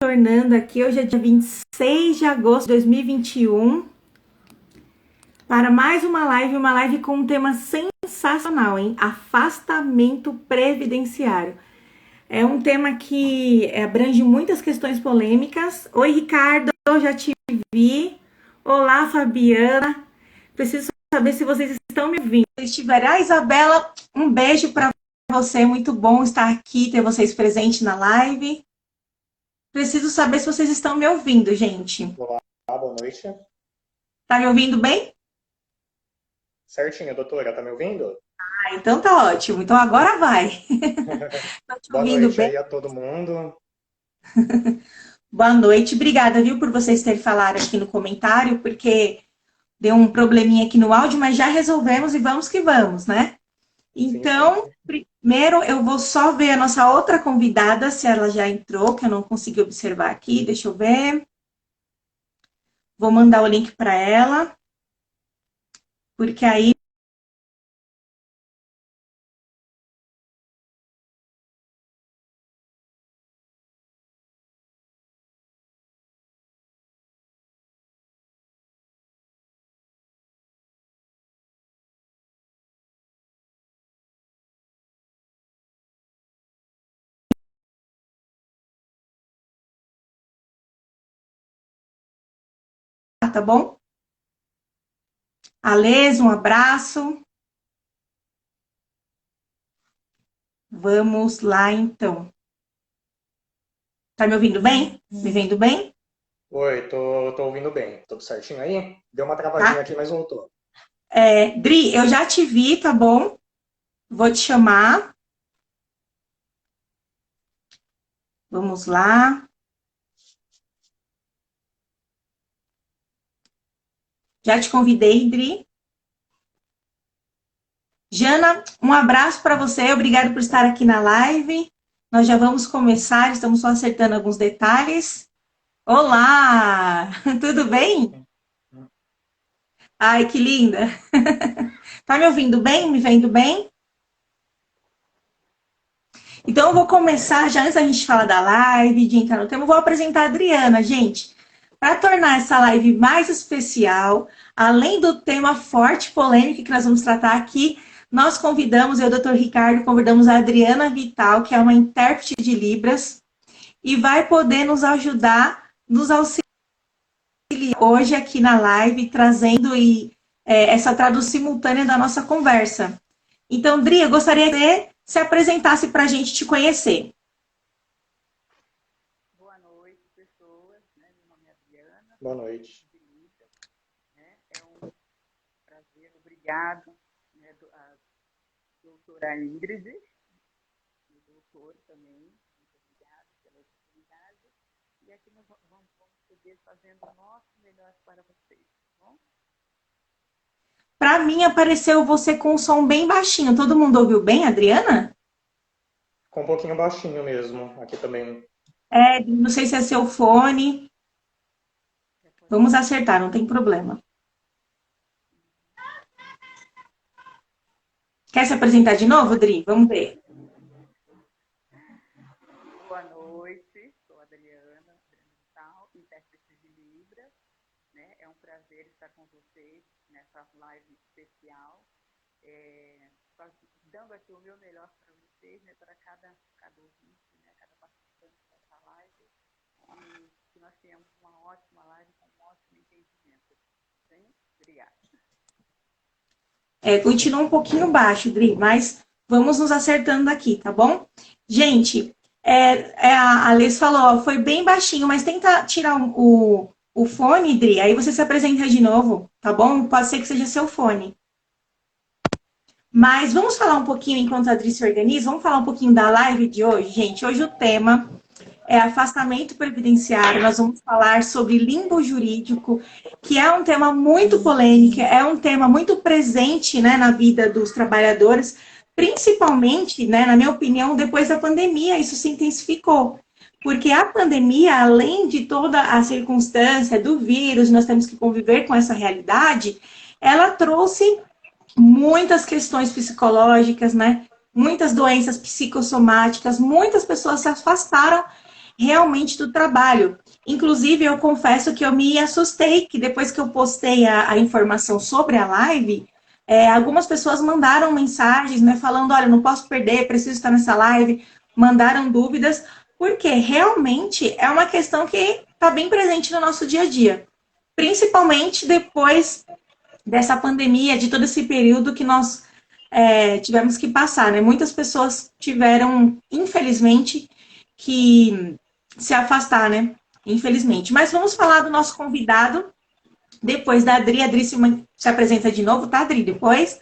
Retornando aqui, hoje é dia 26 de agosto de 2021, para mais uma live com um tema sensacional, hein? Afastamento previdenciário. É um tema que abrange muitas questões polêmicas. Oi, Ricardo, já te vi. Olá, Fabiana. Preciso saber se vocês estão me ouvindo. Se estiverem, Isabela, um beijo para você. Muito bom estar aqui, ter vocês presentes na live. Preciso saber se vocês estão me ouvindo, gente. Olá, boa noite. Tá me ouvindo bem? Certinho, doutora, tá me ouvindo? Ah, então tá ótimo. Então agora vai. Tô te Boa ouvindo noite bem? aí a todo mundo. Boa noite. Obrigada, viu, por vocês terem falado aqui no comentário, porque deu um probleminha aqui no áudio, mas já resolvemos e vamos que vamos, né? Sim, sim. Então, primeiro eu vou só ver a nossa outra convidada, se ela já entrou, que eu não consegui observar aqui. Deixa eu ver. Vou mandar o link para ela, porque aí tá bom? Alês, um abraço. Vamos lá, então. Tá me ouvindo bem? Me vendo bem? Oi, tô ouvindo bem. Tudo certinho aí? Deu uma travadinha Tá? aqui, mas voltou. Dri, eu já te vi, tá bom? Vou te chamar. Vamos lá. Já te convidei, Dri. Jana, um abraço para você. Obrigado por estar aqui na live. Nós já vamos começar, estamos só acertando alguns detalhes. Olá! Tudo bem? Ai, que linda! Tá me ouvindo bem? Me vendo bem? Então, eu vou começar, já antes da gente falar da live, de entrar no tema, eu vou apresentar a Adriana, gente. Para tornar essa live mais especial, além do tema forte e polêmico que nós vamos tratar aqui, nós convidamos, eu e o Dr. Ricardo, convidamos a Adriana Vital, que é uma intérprete de Libras, e vai poder nos ajudar, nos auxiliar hoje aqui na live, trazendo essa tradução simultânea da nossa conversa. Então, Dri, eu gostaria que você se apresentasse para a gente te conhecer. Boa noite, pessoas. Meu nome é Adriana. Boa noite. É um prazer, obrigado, a doutora Ingrid, e o doutor também, muito obrigado pela oportunidade. E aqui nós vamos poder fazendo o nosso melhor para vocês, tá bom? Para mim, apareceu você com o som bem baixinho. Todo mundo ouviu bem, Adriana? Com um pouquinho baixinho mesmo, aqui também. Não sei se é seu fone. Vamos acertar, não tem problema. Quer se apresentar de novo, Dri? Vamos ver. Boa noite, sou a Adriana Vital, intérprete de Libras. É um prazer estar com vocês nessa live especial, dando aqui o meu melhor para vocês, para cada ouvinte, cada participante dessa live, e que nós tenhamos uma ótima live com um ótimo entendimento. Sim? Obrigada. Continua um pouquinho baixo, Dri, mas vamos nos acertando aqui, tá bom? Gente, a Alês falou, ó, foi bem baixinho, mas tenta tirar o fone, Dri, aí você se apresenta de novo, tá bom? Pode ser que seja seu fone. Mas vamos falar um pouquinho, enquanto a Adri se organiza, vamos falar um pouquinho da live de hoje, gente. Hoje o tema é afastamento previdenciário. Nós vamos falar sobre limbo jurídico, que é um tema muito polêmico, é um tema muito presente, né, na vida dos trabalhadores, principalmente, né, na minha opinião, depois da pandemia, isso se intensificou. Porque a pandemia, além de toda a circunstância do vírus, nós temos que conviver com essa realidade, ela trouxe muitas questões psicológicas, né? Muitas doenças psicossomáticas, muitas pessoas se afastaram realmente do trabalho. Inclusive, eu confesso que eu me assustei, que depois que eu postei a informação sobre a live, algumas pessoas mandaram mensagens, né, falando, olha, não posso perder, preciso estar nessa live, mandaram dúvidas, porque realmente é uma questão que está bem presente no nosso dia a dia. Principalmente depois dessa pandemia, de todo esse período que nós tivemos que passar, né? Muitas pessoas tiveram, infelizmente, que se afastar, né? Infelizmente. Mas vamos falar do nosso convidado, depois da Adri. A Adri se apresenta de novo, tá, Adri? Depois.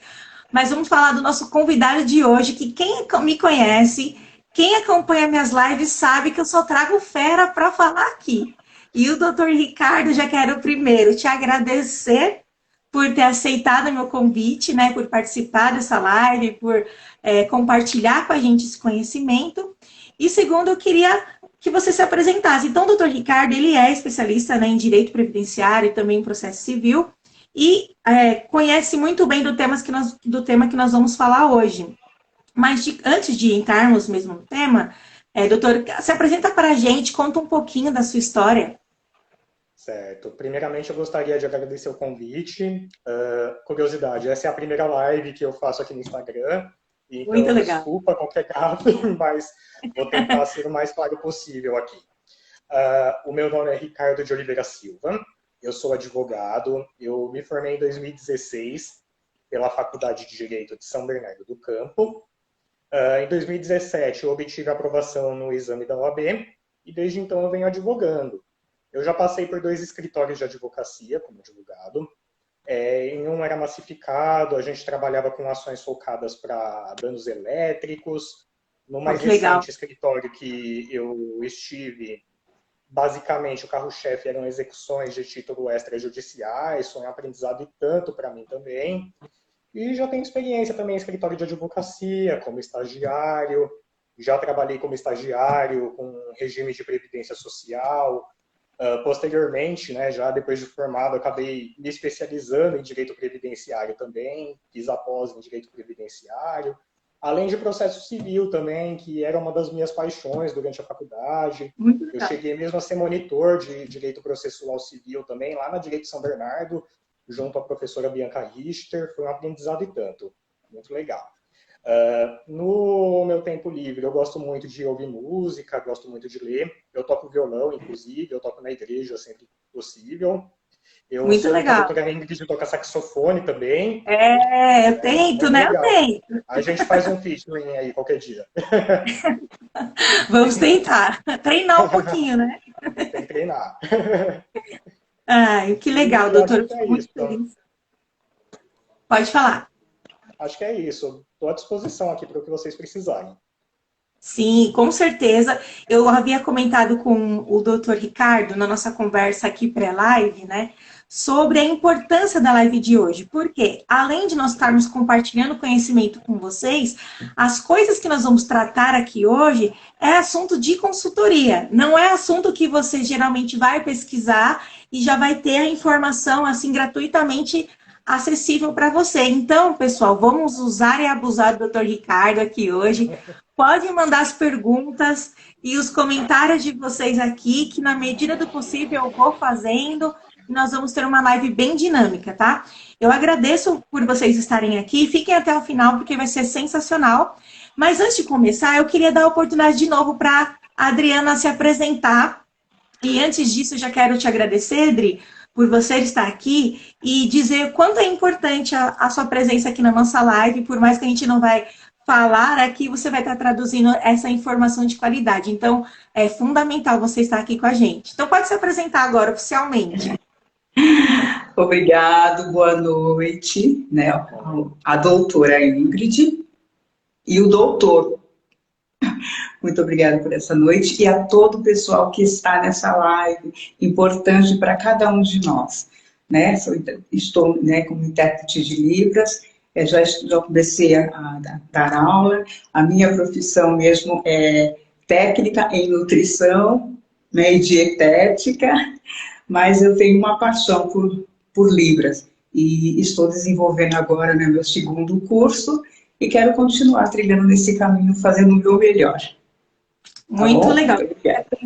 Mas vamos falar do nosso convidado de hoje, que quem me conhece, quem acompanha minhas lives, sabe que eu só trago fera para falar aqui. E o Dr. Ricardo, já quero primeiro te agradecer por ter aceitado o meu convite, né, por participar dessa live, por compartilhar com a gente esse conhecimento. E segundo, eu queria que você se apresentasse. Então, o Dr. Ricardo, ele é especialista, né, em direito previdenciário e também em processo civil, e conhece muito bem do tema que nós vamos falar hoje. Mas antes de entrarmos mesmo no tema, doutor, se apresenta para a gente, conta um pouquinho da sua história. Certo. Primeiramente, eu gostaria de agradecer o convite. Curiosidade, essa é a primeira live que eu faço aqui no Instagram. Então, muito legal. Desculpa qualquer gafe, mas vou tentar ser o mais claro possível aqui. O meu nome é Ricardo de Oliveira Silva. Eu sou advogado. Eu me formei em 2016 pela Faculdade de Direito de São Bernardo do Campo. Em 2017, eu obtive a aprovação no exame da OAB e desde então eu venho advogando. Eu já passei por 2 escritórios de advocacia como advogado. Em um era massificado, a gente trabalhava com ações focadas para danos elétricos. No mais recente escritório que eu estive, basicamente o carro-chefe eram execuções de título extrajudiciais, foi um aprendizado e tanto para mim também. E já tenho experiência também em escritório de advocacia, como estagiário. Já trabalhei como estagiário com regime de previdência social. Posteriormente, né, já depois de formado, acabei me especializando em direito previdenciário também. Fiz a pós em direito previdenciário. Além de processo civil também, que era uma das minhas paixões durante a faculdade. Eu cheguei mesmo a ser monitor de direito processual civil também, lá na Direito São Bernardo, junto à professora Bianca Richter. Foi um aprendizado e tanto. Muito legal. No meu tempo livre, eu gosto muito de ouvir música, gosto muito de ler. Eu toco violão, inclusive, eu toco na igreja sempre que possível. Eu muito sou legal. A doutora Ingrid toca saxofone também. Eu tento, né? Legal. Eu tento. A gente faz um featuring aí qualquer dia. Vamos tentar. Treinar um pouquinho, né? Tem que treinar. Que legal, doutor. Muito feliz. Pode falar. Acho que é isso. Estou à disposição aqui para o que vocês precisarem. Sim, com certeza. Eu havia comentado com o doutor Ricardo na nossa conversa aqui pré-live, né? Sobre a importância da live de hoje. Porque, além de nós estarmos compartilhando conhecimento com vocês, as coisas que nós vamos tratar aqui hoje é assunto de consultoria. Não é assunto que você geralmente vai pesquisar e já vai ter a informação assim gratuitamente acessível para você. Então, pessoal, vamos usar e abusar do Dr. Ricardo aqui hoje. Pode mandar as perguntas e os comentários de vocês aqui, que na medida do possível eu vou fazendo. Nós vamos ter uma live bem dinâmica, tá? Eu agradeço por vocês estarem aqui. Fiquem até o final, porque vai ser sensacional. Mas antes de começar, eu queria dar a oportunidade de novo para a Adriana se apresentar. E antes disso, eu já quero te agradecer, Adri, por você estar aqui e dizer quanto é importante a sua presença aqui na nossa live. Por mais que a gente não vai falar aqui, você vai estar traduzindo essa informação de qualidade. Então, é fundamental você estar aqui com a gente. Então, pode se apresentar agora oficialmente. Obrigado, boa noite, né? A doutora Ingrid e o doutor. Muito obrigada por essa noite e a todo o pessoal que está nessa live, importante para cada um de nós, né? Estou, né, como intérprete de Libras, já comecei a dar aula, a minha profissão mesmo é técnica em nutrição, né, e dietética, mas eu tenho uma paixão por Libras e estou desenvolvendo agora, né, meu segundo curso e quero continuar trilhando nesse caminho, fazendo o meu melhor. Muito legal.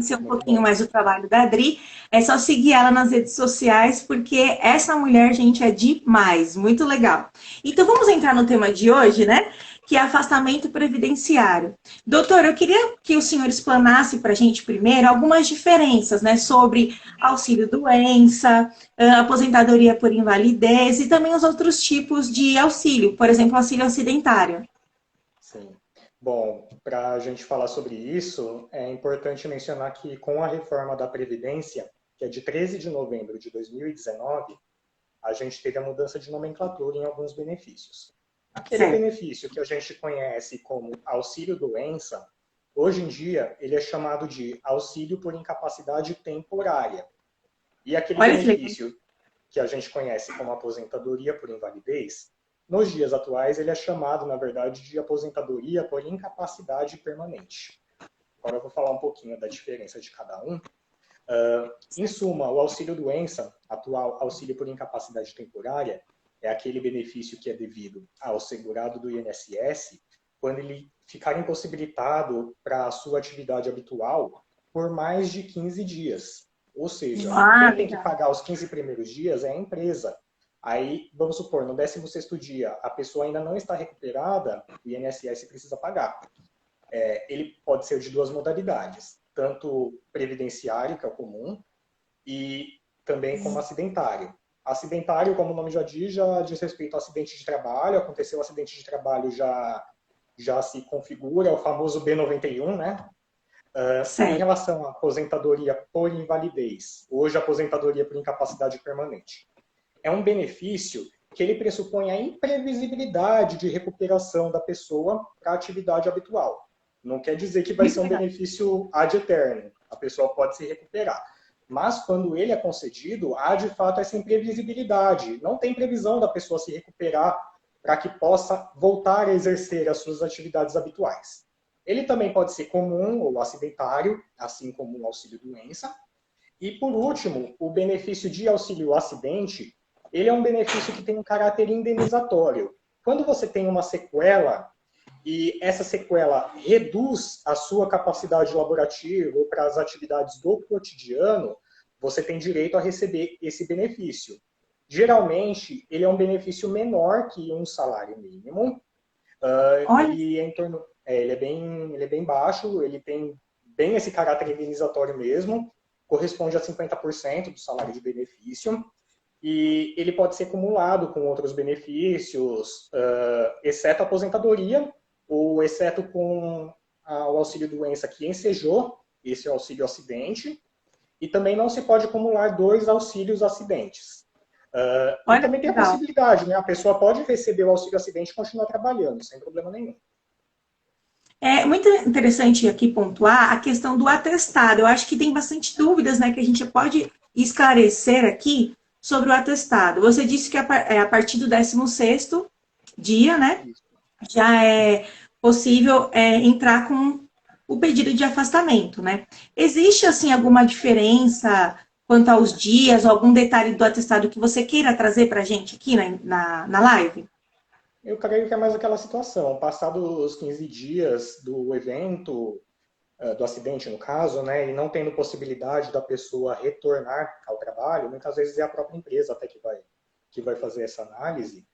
conhecer um Muito pouquinho bom. mais do trabalho da Adri, é só seguir ela nas redes sociais, porque essa mulher, gente, é demais, muito legal. Então vamos entrar no tema de hoje, né? Que é afastamento previdenciário. Doutor, eu queria que o senhor explanasse para a gente primeiro algumas diferenças, né, sobre auxílio-doença, aposentadoria por invalidez e também os outros tipos de auxílio, por exemplo, auxílio acidentário. Sim. Bom, para a gente falar sobre isso, é importante mencionar que com a reforma da Previdência, que é de 13 de novembro de 2019, a gente teve a mudança de nomenclatura em alguns benefícios. Aquele Certo. benefício que a gente conhece como auxílio-doença, hoje em dia ele é chamado de auxílio por incapacidade temporária. E aquele Olha que legal. benefício que a gente conhece como aposentadoria por invalidez, nos dias atuais ele é chamado, na verdade, de aposentadoria por incapacidade permanente. Agora eu vou falar um pouquinho da diferença de cada um. Em suma, o auxílio-doença, atual auxílio por incapacidade temporária, é aquele benefício que é devido ao segurado do INSS quando ele ficar impossibilitado para a sua atividade habitual por mais de 15 dias. Ou seja, Ah, quem tem que legal. pagar os 15 primeiros dias é a empresa. Aí, vamos supor, no 16º dia, a pessoa ainda não está recuperada, o INSS precisa pagar. Ele pode ser de duas modalidades, tanto previdenciário, que é o comum, e também como acidentário. Acidentário, como o nome já diz respeito ao acidente de trabalho. Aconteceu um acidente de trabalho, já se configura, é o famoso B91, né? Em Certo. relação à aposentadoria por invalidez, hoje a aposentadoria por incapacidade permanente, é um benefício que ele pressupõe a imprevisibilidade de recuperação da pessoa para a atividade habitual. Não quer dizer que vai Muito ser um legal. benefício ad eterno. A pessoa pode se recuperar. Mas quando ele é concedido, há de fato essa imprevisibilidade. Não tem previsão da pessoa se recuperar para que possa voltar a exercer as suas atividades habituais. Ele também pode ser comum ou acidentário, assim como o auxílio-doença. E, por último, o benefício de auxílio-acidente, ele é um benefício que tem um caráter indenizatório. Quando você tem uma sequela e essa sequela reduz a sua capacidade laborativa ou para as atividades do cotidiano, você tem direito a receber esse benefício. Geralmente, ele é um benefício menor que um salário mínimo. Olha, Ele é em torno, ele é bem baixo, ele tem bem esse caráter indenizatório mesmo, corresponde a 50% do salário de benefício, e ele pode ser acumulado com outros benefícios, exceto a aposentadoria, ou exceto com o auxílio-doença que ensejou, esse é o auxílio-acidente, e também não se pode acumular dois auxílios-acidentes. E olha também que tem a legal. possibilidade, né? A pessoa pode receber o auxílio-acidente e continuar trabalhando, sem problema nenhum. É muito interessante aqui pontuar a questão do atestado. Eu acho que tem bastante dúvidas, né, que a gente pode esclarecer aqui sobre o atestado. Você disse que a partir do 16º dia, né, Isso. já é possível entrar com o pedido de afastamento, né? Existe, assim, alguma diferença quanto aos dias, ou algum detalhe do atestado que você queira trazer para a gente aqui na live? Eu creio que é mais aquela situação. Passados os 15 dias do evento, do acidente no caso, né, e não tendo possibilidade da pessoa retornar ao trabalho, muitas vezes é a própria empresa até que vai fazer essa análise,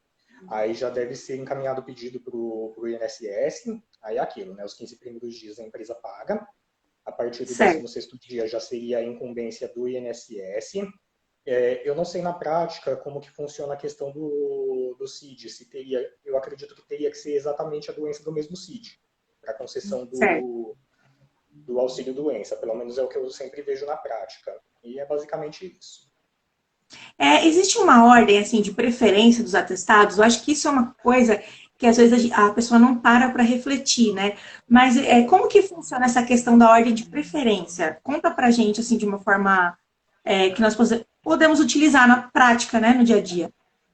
aí já deve ser encaminhado o pedido para o INSS, aí é aquilo, né, os 15 primeiros dias a empresa paga, a partir do Certo. 16º dia já seria a incumbência do INSS. Eu não sei na prática como que funciona a questão do CID, se teria, eu acredito que teria que ser exatamente a doença do mesmo CID, para a concessão Certo. do auxílio-doença, pelo menos é o que eu sempre vejo na prática. E é basicamente isso. Existe uma ordem, assim, de preferência dos atestados? Eu acho que isso é uma coisa que às vezes a pessoa não para refletir, né? Mas como que funciona essa questão da ordem de preferência? Conta pra gente, assim, de uma forma que nós podemos utilizar na prática, né, no dia a dia.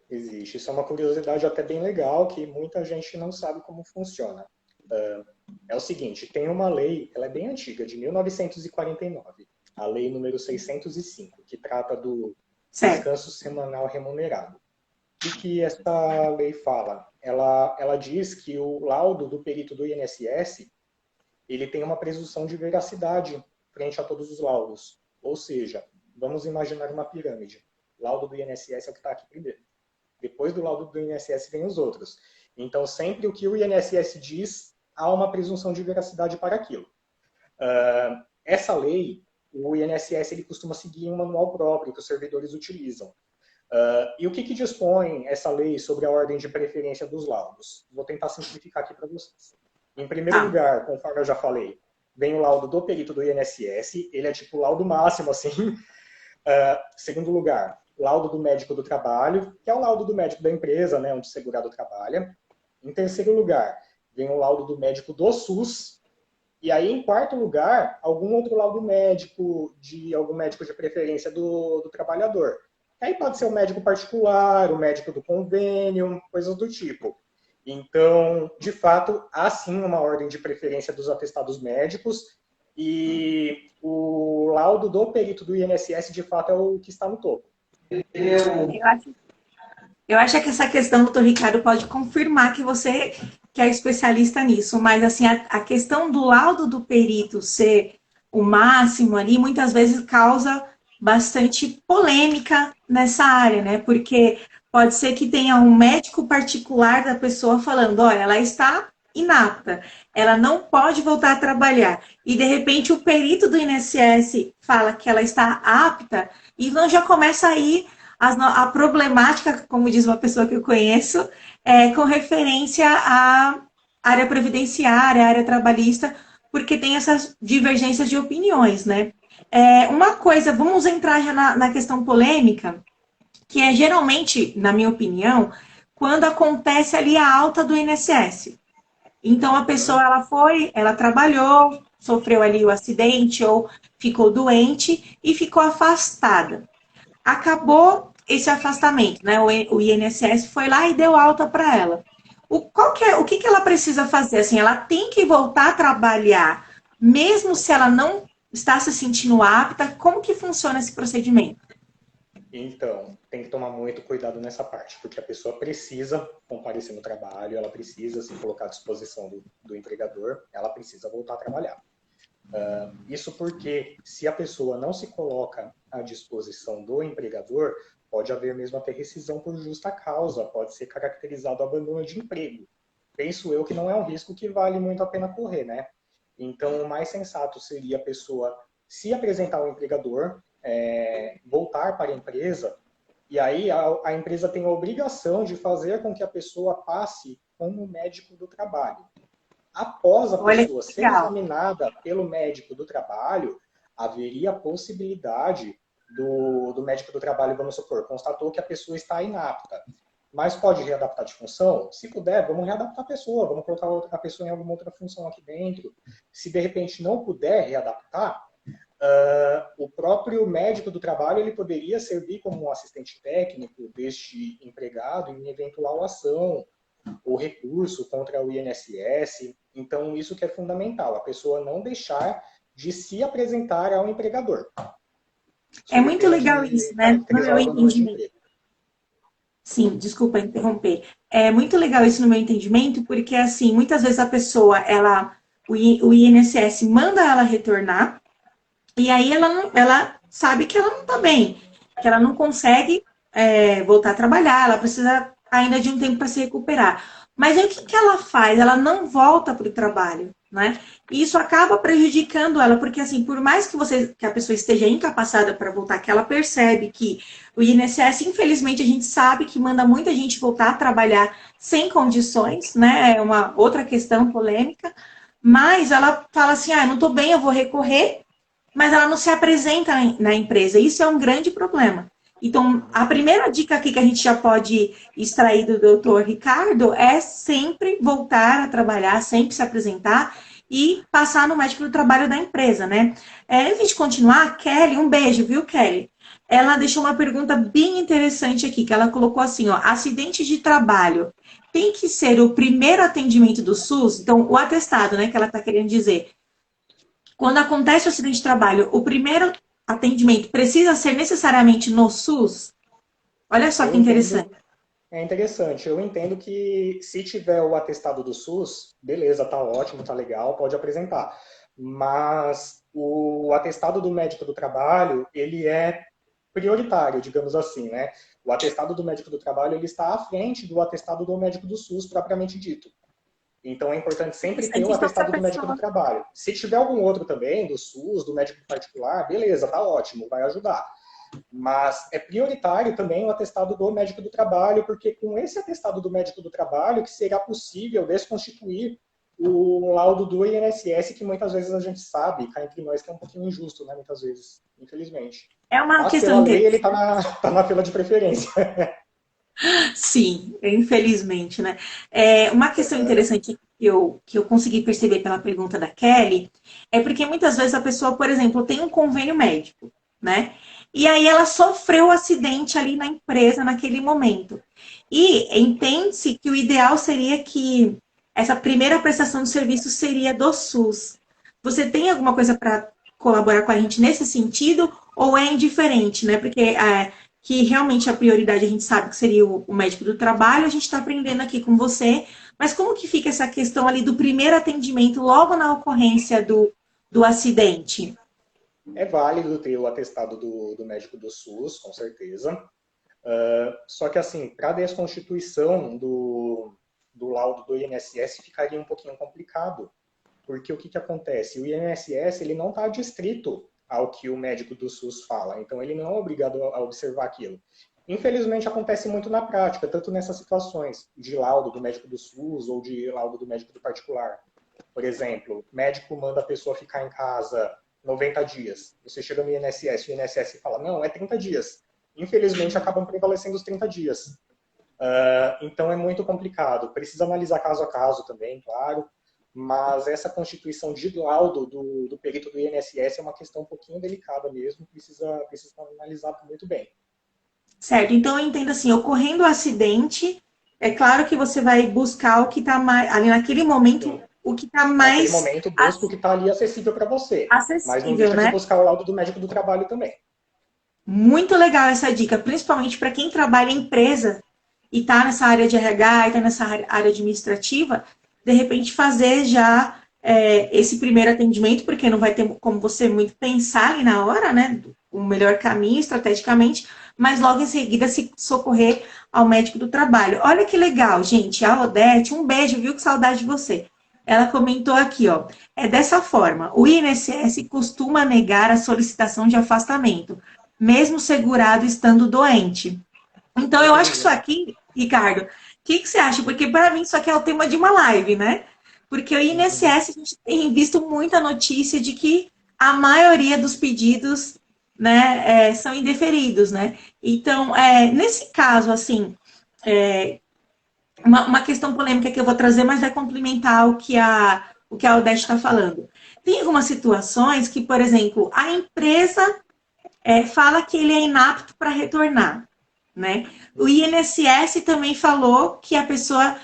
Existe. Isso é uma curiosidade até bem legal, que muita gente não sabe como funciona. É o seguinte, tem uma lei, ela é bem antiga, de 1949, a lei número 605, que trata do Certo. descanso semanal remunerado. O que essa lei fala? Ela diz que o laudo do perito do INSS ele tem uma presunção de veracidade frente a todos os laudos. Ou seja, vamos imaginar uma pirâmide. O laudo do INSS é o que está aqui primeiro. Depois do laudo do INSS vem os outros. Então, sempre o que o INSS diz, há uma presunção de veracidade para aquilo. Essa lei, o INSS ele costuma seguir um manual próprio que os servidores utilizam. E o que dispõe essa lei sobre a ordem de preferência dos laudos? Vou tentar simplificar aqui para vocês. Em primeiro lugar, conforme eu já falei, vem o laudo do perito do INSS, ele é tipo o laudo máximo, assim. Segundo lugar, laudo do médico do trabalho, que é o laudo do médico da empresa, né, onde o segurado trabalha. Em terceiro lugar, vem o laudo do médico do SUS. E aí, em quarto lugar, algum outro laudo médico, de algum médico de preferência do trabalhador. Aí pode ser o médico particular, o médico do convênio, coisas do tipo. Então, de fato, há sim uma ordem de preferência dos atestados médicos e o laudo do perito do INSS, de fato, é o que está no topo. Eu acho que essa questão, doutor Ricardo, pode confirmar que você que é especialista nisso, mas assim, a questão do laudo do perito ser o máximo ali, muitas vezes causa bastante polêmica nessa área, né? Porque pode ser que tenha um médico particular da pessoa falando, olha, ela está inapta, ela não pode voltar a trabalhar. E, de repente, o perito do INSS fala que ela está apta, e então já começa aí a problemática, como diz uma pessoa que eu conheço, com referência à área previdenciária, à área trabalhista, porque tem essas divergências de opiniões, né? Uma coisa, vamos entrar já na questão polêmica, que é geralmente, na minha opinião, quando acontece ali a alta do INSS. Então, a pessoa, ela trabalhou, sofreu ali o acidente ou ficou doente e ficou afastada. Acabou esse afastamento, né? O INSS foi lá e deu alta para ela. O que ela precisa fazer? Assim, ela tem que voltar a trabalhar, mesmo se ela não está se sentindo apta? Como que funciona esse procedimento? Então, tem que tomar muito cuidado nessa parte, porque a pessoa precisa comparecer no trabalho, ela precisa se colocar à disposição do empregador, ela precisa voltar a trabalhar. Isso porque, se a pessoa não se coloca à disposição do empregador, pode haver mesmo até rescisão por justa causa, pode ser caracterizado abandono de emprego. Penso eu que não é um risco que vale muito a pena correr, né? Então, o mais sensato seria a pessoa se apresentar ao empregador, voltar para a empresa, e aí a empresa tem a obrigação de fazer com que a pessoa passe como médico do trabalho. Após a pessoa ser examinada pelo médico do trabalho, haveria a possibilidade do médico do trabalho, vamos supor, constatou que a pessoa está inapta, mas pode readaptar de função? Se puder, vamos readaptar a pessoa, vamos colocar a pessoa em alguma outra função aqui dentro. Se de repente não puder readaptar, o próprio médico do trabalho ele poderia servir como um assistente técnico deste empregado em eventual ação ou recurso contra o INSS. Então, isso que é fundamental, a pessoa não deixar de se apresentar ao empregador. É muito legal isso, né? No meu entendimento. Sim, desculpa interromper. É muito legal isso no meu entendimento, porque, assim, muitas vezes a pessoa, o INSS manda ela retornar, e aí ela sabe que ela não está bem, que ela não consegue voltar a trabalhar, ela precisa ainda de um tempo para se recuperar. Mas aí o que ela faz? Ela não volta para o trabalho, né? E isso acaba prejudicando ela, porque assim, por mais que a pessoa esteja incapacitada para voltar, que ela percebe que o INSS, infelizmente, a gente sabe que manda muita gente voltar a trabalhar sem condições, né? É uma outra questão polêmica, mas ela fala assim, eu não estou bem, eu vou recorrer, mas ela não se apresenta na empresa. Isso é um grande problema. Então, a primeira dica aqui que a gente já pode extrair do doutor Ricardo é sempre voltar a trabalhar, sempre se apresentar e passar no médico do trabalho da empresa, né? Antes de continuar, Kelly, um beijo, viu, Kelly? Ela deixou uma pergunta bem interessante aqui, que ela colocou assim, ó, acidente de trabalho tem que ser o primeiro atendimento do SUS? Então, o atestado, né, que ela está querendo dizer. Quando acontece o acidente de trabalho, o primeiro atendimento precisa ser necessariamente no SUS? Olha só que interessante. É interessante. Eu entendo que se tiver o atestado do SUS, beleza, tá ótimo, tá legal, pode apresentar. mas o atestado do médico do trabalho, ele é prioritário, digamos assim, né? O atestado do médico do trabalho, ele está à frente do atestado do médico do SUS, propriamente dito. Então, é importante sempre ter o Então, se a atestado do médico do pessoa... trabalho. Se tiver algum outro também, do SUS, do médico particular, beleza, tá ótimo, vai ajudar. Mas é prioritário também o atestado do médico do trabalho, porque com esse atestado do médico do trabalho que será possível desconstituir o laudo do INSS, que muitas vezes a gente sabe, cá entre nós, que é um pouquinho injusto, né? Muitas vezes, infelizmente. É uma Mas questão pela lei ele interessante. tá na fila de preferência. Sim, infelizmente, né? É, uma questão Uhum. interessante que eu consegui perceber pela pergunta da Kelly é porque muitas vezes a pessoa, por exemplo, tem um convênio médico, né? E aí ela sofreu o acidente ali na empresa naquele momento. E entende-se que o ideal seria que essa primeira prestação de serviço seria do SUS. Você tem alguma coisa para colaborar com a gente nesse sentido ou é indiferente, né? Porque que realmente a prioridade a gente sabe que seria o médico do trabalho, a gente está aprendendo aqui com você, mas como que fica essa questão ali do primeiro atendimento logo na ocorrência do acidente? É válido ter o atestado do médico do SUS, com certeza. Só que, assim, para a desconstituição do laudo do INSS ficaria um pouquinho complicado. Porque o que acontece? O INSS ele não está adstrito ao que o médico do SUS fala, então ele não é obrigado a observar aquilo. Infelizmente acontece muito na prática, tanto nessas situações de laudo do médico do SUS ou de laudo do médico do particular. Por exemplo, o médico manda a pessoa ficar em casa 90 dias. Você chega no INSS, o INSS fala, não, é 30 dias. Infelizmente acabam prevalecendo os 30 dias. Então é muito complicado. Precisa analisar caso a caso também, claro. Mas essa constituição de laudo do perito do INSS é uma questão um pouquinho delicada mesmo, precisa analisar muito bem. Certo, então eu entendo assim, ocorrendo o acidente, é claro que você vai buscar o que está mais, ali naquele momento, Sim, o que está naquele mais momento busca o que está ali acessível para você, mas não acessível, deixa de né? buscar o laudo do médico do trabalho também. Muito legal essa dica, principalmente para quem trabalha em empresa e está nessa área de RH e está nessa área administrativa, de repente fazer já esse primeiro atendimento, porque não vai ter como você muito pensar ali na hora, né? O melhor caminho estrategicamente, mas logo em seguida se socorrer ao médico do trabalho. Olha que legal, gente. A Odete, um beijo, viu? Que saudade de você. Ela comentou aqui, ó. É dessa forma: o INSS costuma negar a solicitação de afastamento mesmo segurado estando doente. Então, eu acho que isso Entendi. aqui, Ricardo, o que você acha? Porque para mim isso aqui é o tema de uma live, né? Porque o Uhum. INSS, a gente tem visto muita notícia de que a maioria dos pedidos, né, são indeferidos, né? Então, nesse caso, assim, é, uma questão polêmica que eu vou trazer, mas vai complementar o que a Odete está falando. Tem algumas situações que, por exemplo, a empresa fala que ele é inapto para retornar, né? O INSS também falou que a pessoa,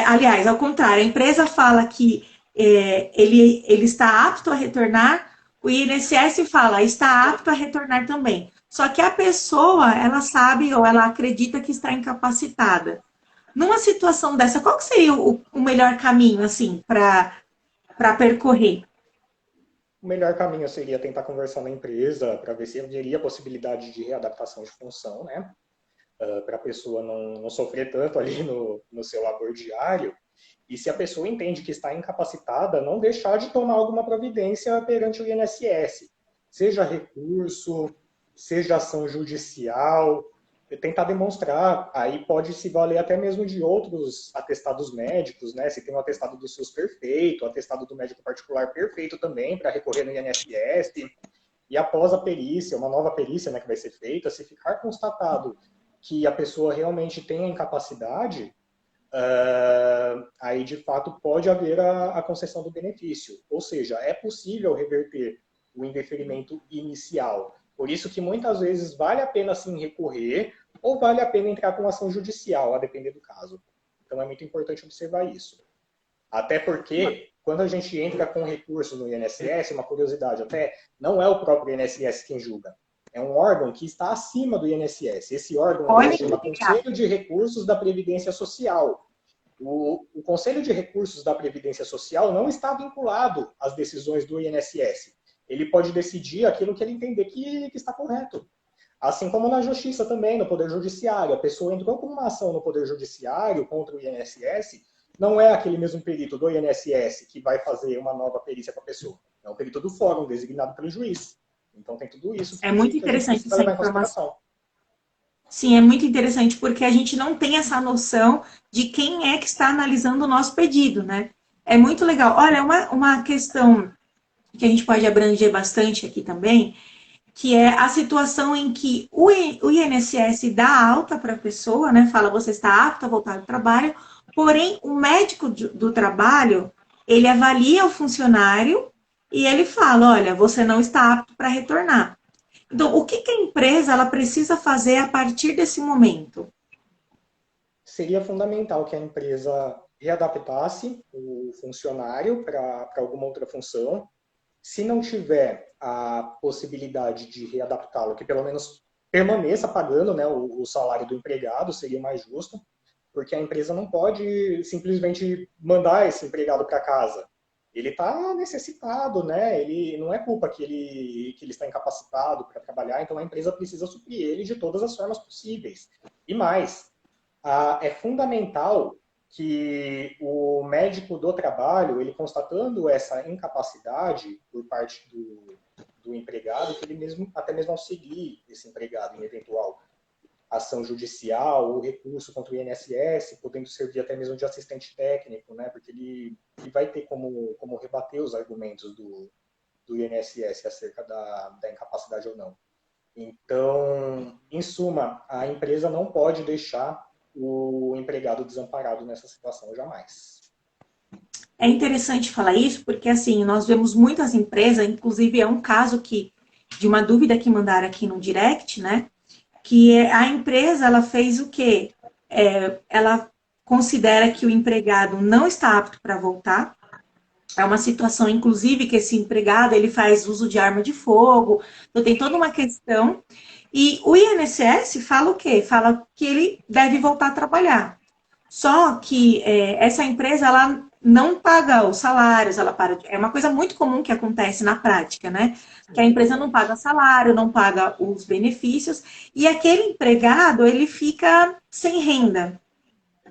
aliás, ao contrário, a empresa fala que ele está apto a retornar, o INSS fala está apto a retornar também. Só que a pessoa, ela sabe ou ela acredita que está incapacitada. Numa situação dessa, qual que seria o melhor caminho, assim, para percorrer? O melhor caminho seria tentar conversar na empresa para ver se haveria possibilidade de readaptação de função, né? Para a pessoa não sofrer tanto ali no seu labor diário. E se a pessoa entende que está incapacitada, não deixar de tomar alguma providência perante o INSS, seja recurso, seja ação judicial, tentar demonstrar, aí pode se valer até mesmo de outros atestados médicos, né? Se tem um atestado do SUS perfeito, atestado do médico particular perfeito também para recorrer no INSS, e após a perícia, uma nova perícia, né, que vai ser feita, se ficar constatado que a pessoa realmente tem a incapacidade, aí de fato pode haver a concessão do benefício. Ou seja, é possível reverter o indeferimento inicial. Por isso que muitas vezes vale a pena sim recorrer ou vale a pena entrar com ação judicial, a depender do caso. Então é muito importante observar isso. Até porque, quando a gente entra com recurso no INSS, uma curiosidade até, não é o próprio INSS quem julga. É um órgão que está acima do INSS. Esse órgão ele Olha se que chama legal. Conselho de Recursos da Previdência Social. O Conselho de Recursos da Previdência Social não está vinculado às decisões do INSS. Ele pode decidir aquilo que ele entender que está correto. Assim como na Justiça também, no Poder Judiciário. A pessoa entrou com uma ação no Poder Judiciário contra o INSS, não é aquele mesmo perito do INSS que vai fazer uma nova perícia para a pessoa. É um perito do fórum, designado pelo juiz. Então tem tudo isso É muito que a gente interessante precisa essa levar em informação. consideração. Sim, é muito interessante porque a gente não tem essa noção de quem é que está analisando o nosso pedido, né? É muito legal. Olha, uma questão que a gente pode abranger bastante aqui também, que é a situação em que o INSS dá alta para a pessoa, né? Fala, você está apto a voltar ao trabalho, porém, o médico do trabalho, ele avalia o funcionário e ele fala, olha, você não está apto para retornar. Então, o que a empresa ela precisa fazer a partir desse momento? Seria fundamental que a empresa readaptasse o funcionário para alguma outra função. Se não tiver a possibilidade de readaptá-lo, que pelo menos permaneça pagando, né, o salário do empregado, seria o mais justo, porque a empresa não pode simplesmente mandar esse empregado para casa. Ele está necessitado, né? Ele não é culpa que ele está incapacitado para trabalhar, então a empresa precisa suprir ele de todas as formas possíveis. E mais, é fundamental que o médico do trabalho, ele constatando essa incapacidade por parte do empregado, que ele mesmo, até mesmo auxilie esse empregado em eventual ação judicial ou recurso contra o INSS, podendo servir até mesmo de assistente técnico, né? Porque ele vai ter como rebater os argumentos do INSS acerca da incapacidade ou não. Então, em suma, a empresa não pode deixar o empregado desamparado nessa situação jamais. É interessante falar isso porque, assim, nós vemos muitas empresas, inclusive é um caso de uma dúvida que mandaram aqui no direct, né? Que a empresa, ela fez o quê? Ela considera que o empregado não está apto para voltar. É uma situação, inclusive, que esse empregado, ele faz uso de arma de fogo. Então, tem toda uma questão. E o INSS fala o quê? Fala que ele deve voltar a trabalhar. Só que essa empresa, ela não paga os salários, é uma coisa muito comum que acontece na prática, né? Que a empresa não paga salário, não paga os benefícios, e aquele empregado, ele fica sem renda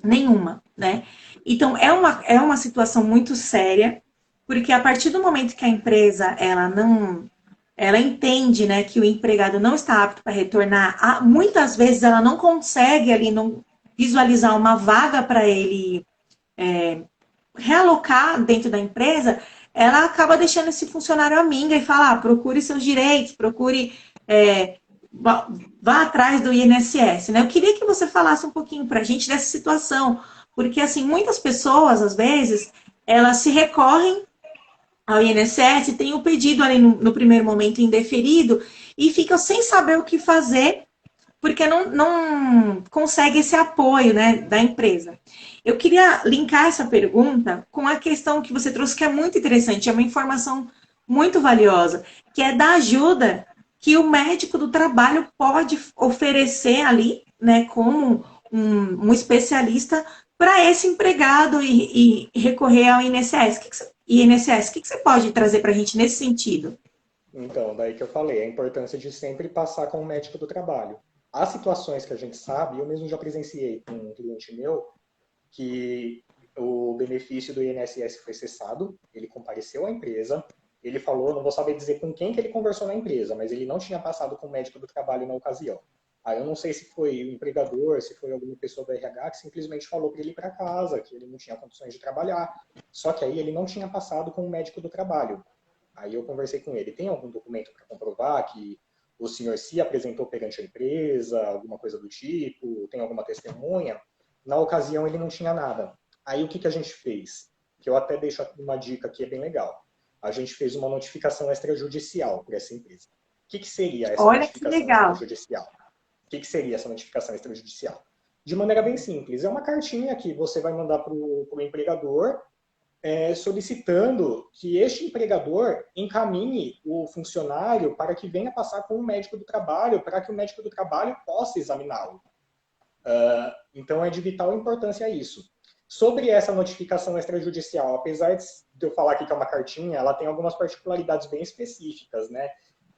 nenhuma, né? Então, é uma situação muito séria, porque a partir do momento que a empresa, ela entende, né, que o empregado não está apto para retornar, muitas vezes ela não consegue ali não visualizar uma vaga para ele realocar dentro da empresa, ela acaba deixando esse funcionário à minga e fala, procure seus direitos, procure, vá atrás do INSS, né? Eu queria que você falasse um pouquinho para a gente dessa situação, porque, assim, muitas pessoas, às vezes, elas se recorrem ao INSS, tem o pedido ali no primeiro momento indeferido e ficam sem saber o que fazer porque não consegue esse apoio, né, da empresa. Eu queria linkar essa pergunta com a questão que você trouxe, que é muito interessante, é uma informação muito valiosa, que é da ajuda que o médico do trabalho pode oferecer ali, né, como um especialista para esse empregado e recorrer ao INSS. O que você pode trazer para a gente nesse sentido? Então, daí que eu falei, a importância de sempre passar com o médico do trabalho. Há situações que a gente sabe, eu mesmo já presenciei com um cliente meu, que o benefício do INSS foi cessado, ele compareceu à empresa, ele falou, não vou saber dizer com quem que ele conversou na empresa, mas ele não tinha passado com o médico do trabalho na ocasião. Aí eu não sei se foi o empregador, se foi alguma pessoa do RH que simplesmente falou para ele ir para casa, que ele não tinha condições de trabalhar. Só que aí ele não tinha passado com o médico do trabalho. Aí eu conversei com ele, tem algum documento para comprovar que o senhor se apresentou perante a empresa, alguma coisa do tipo, tem alguma testemunha? Na ocasião ele não tinha nada. Aí o que a gente fez? Que eu até deixo uma dica que é bem legal. A gente fez uma notificação extrajudicial para essa empresa. O que seria essa notificação extrajudicial? O que seria essa notificação extrajudicial? De maneira bem simples, é uma cartinha que você vai mandar para o empregador solicitando que este empregador encaminhe o funcionário para que venha passar com o médico do trabalho, para que o médico do trabalho possa examiná-lo. Então, é de vital importância isso. Sobre essa notificação extrajudicial, apesar de eu falar aqui que é uma cartinha, ela tem algumas particularidades bem específicas, né?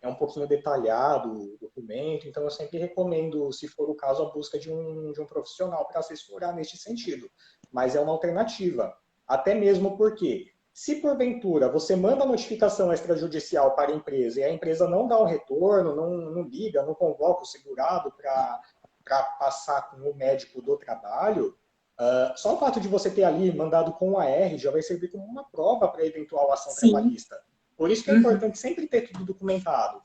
É um pouquinho detalhado o documento, então eu sempre recomendo, se for o caso, a busca de um profissional para assessorar neste sentido. Mas é uma alternativa. Até mesmo porque, se porventura você manda a notificação extrajudicial para a empresa e a empresa não dá um retorno, não liga, não convoca o segurado para passar com o médico do trabalho, só o fato de você ter ali mandado com o AR já vai servir como uma prova para eventual ação Sim. trabalhista. Por isso que é importante sempre ter tudo documentado.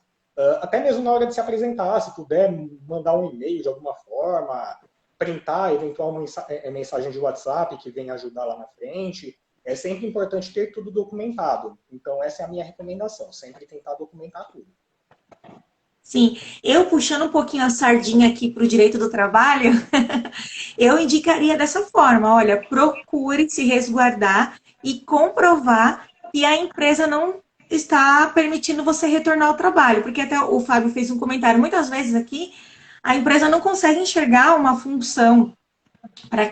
Até mesmo na hora de se apresentar, se puder mandar um e-mail de alguma forma, printar eventual mensagem de WhatsApp que venha ajudar lá na frente, é sempre importante ter tudo documentado. Então, essa é a minha recomendação, sempre tentar documentar tudo. Sim, eu puxando um pouquinho a sardinha aqui para o direito do trabalho, eu indicaria dessa forma, olha, procure se resguardar e comprovar que a empresa não está permitindo você retornar ao trabalho, porque até o Fábio fez um comentário, muitas vezes aqui, a empresa não consegue enxergar uma função para